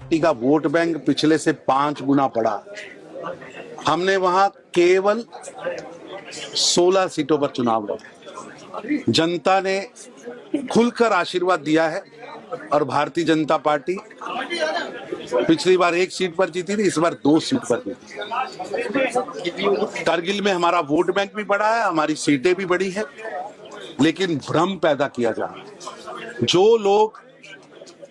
Party का vote bank पिछले से 5 गुना बढ़ा। हमने वहां केवल 16 सीटों पर चुनाव लड़ा। जनता ने खुलकर आशीर्वाद दिया है और भारतीय जनता पार्टी पिछली बार 1 सीट पर जीती थी, इस बार 2 सीट पर जीती। कारगिल में हमारा वोट बैंक भी बढ़ा है, हमारी सीटें भी बढ़ी है, लेकिन भ्रम पैदा किया जा रहा है। जो लोग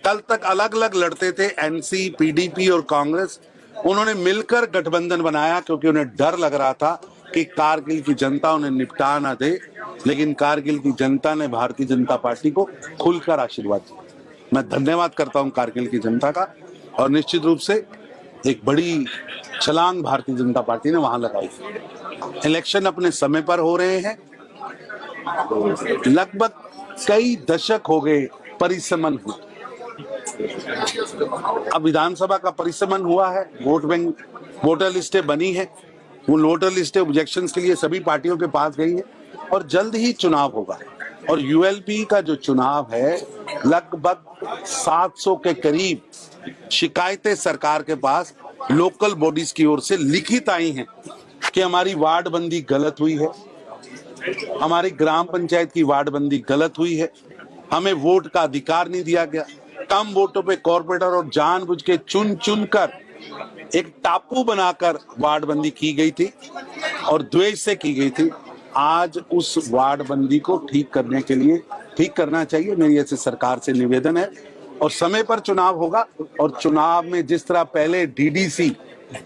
कल तक अलग अलग लड़ते थे, एनसी, पीडीपी और कांग्रेस, उन्होंने मिलकर गठबंधन बनाया क्योंकि उन्हें डर लग रहा था कि कारगिल की जनता उन्हें निपटा ना दे। लेकिन कारगिल की जनता ने भारतीय जनता पार्टी को खुलकर आशीर्वाद दिया। मैं धन्यवाद करता हूं कारगिल की जनता का, और निश्चित रूप से एक बड़ी छलांग भारतीय जनता पार्टी ने वहां लगाई। इलेक्शन अपने समय पर हो रहे हैं। लगभग कई दशक हो गए परिसमन हुए। अब विधानसभा का परिसमन हुआ है, वोट बैंक, वोटर लिस्टें बनी है, वो वोटर लिस्टें ऑब्जेक्शंस के लिए सभी पार्टियों के पास गई है और जल्द ही चुनाव होगा। और यूएलपी का जो चुनाव है, लगभग 700 के करीब शिकायतें सरकार के पास लोकल बॉडीज की ओर से लिखित आई हैं कि हमारी वार्ड बंदी गलत हुई है, हमारी ग्राम पंचायत की वार्ड बंदी गलत हुई है, हमें वोट का अधिकार नहीं दिया गया, कम वोटों पे कॉर्पोरेटर और जानबूझ के चुन चुन कर एक टापू बनाकर वार्ड बंदी की गई थी और द्वेष से की गई थी। आज उस वार्ड बंदी को ठीक करने के लिए ठीक करना चाहिए, मेरी ऐसे सरकार से निवेदन है। और समय पर चुनाव होगा, और चुनाव में जिस तरह पहले डीडीसी,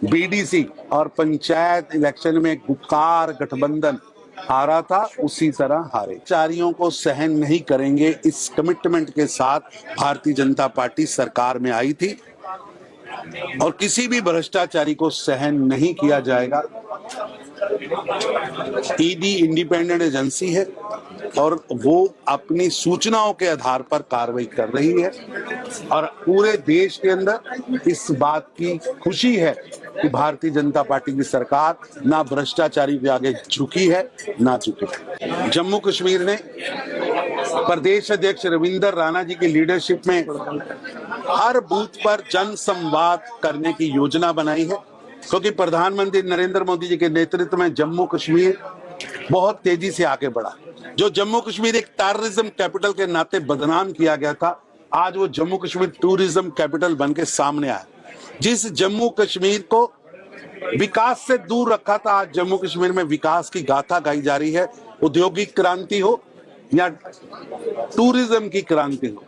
बीडीसी और पंचायत इलेक्शन में गुपकार गठबंधन हारा था, उसी तरह हारे। चारियों को सहन नहीं करेंगे, इस कमिटमेंट के साथ भारतीय जनता पार्टी सरकार में आई थी, और किसी भी भ्रष्टाचारी को सहन नहीं किया जाएगा। ईडी इंडिपेंडेंट एजेंसी है और वो अपनी सूचनाओं के आधार पर कार्रवाई कर रही है, और पूरे देश के अंदर इस बात की खुशी है कि भारतीय जनता पार्टी की सरकार ना भ्रष्टाचारी के आगे झुकी है ना झुकी। जम्मू कश्मीर ने प्रदेश अध्यक्ष रविंदर राणा जी की लीडरशिप में हर बूथ पर जन संवाद करने की योजना बनाई है, क्योंकि प्रधानमंत्री नरेंद्र मोदी जी के नेतृत्व में जम्मू कश्मीर बहुत तेजी से आगे बढ़ा। जो जम्मू कश्मीर एक टेररिज्म कैपिटल के नाते बदनाम किया गया था, आज वो जम्मू कश्मीर टूरिज्म कैपिटल बन के सामने आया। जिस जम्मू कश्मीर को विकास से दूर रखा था, आज जम्मू कश्मीर में विकास की गाथा गाई जा रही है। औद्योगिक क्रांति हो या टूरिज्म की क्रांति हो,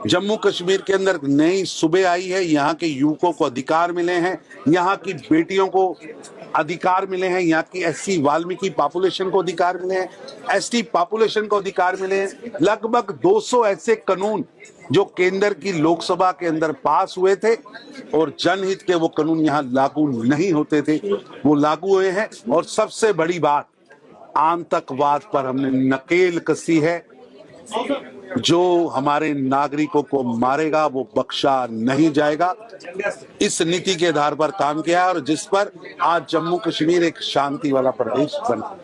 जम्मू कश्मीर के अंदर नई सुबह आई है, यहाँ के युवकों को अधिकार मिले हैं, यहाँ की बेटियों को अधिकार मिले हैं, यहाँ की एससी वाल्मीकि पॉपुलेशन को अधिकार मिले हैं, एसटी पॉपुलेशन को अधिकार मिले हैं। लगभग 200 ऐसे कानून जो केंद्र की लोकसभा के अंदर पास हुए थे और जनहित के वो कानून यहाँ लागू नहीं होते थे, वो लागू हुए हैं। और सबसे बड़ी बात, आतंकवाद पर हमने नकेल कसी है। जो हमारे नागरिकों को मारेगा वो बख्शा नहीं जाएगा। इस नीति के आधार पर काम किया है और जिस पर आज जम्मू कश्मीर एक शांति वाला प्रदेश बना।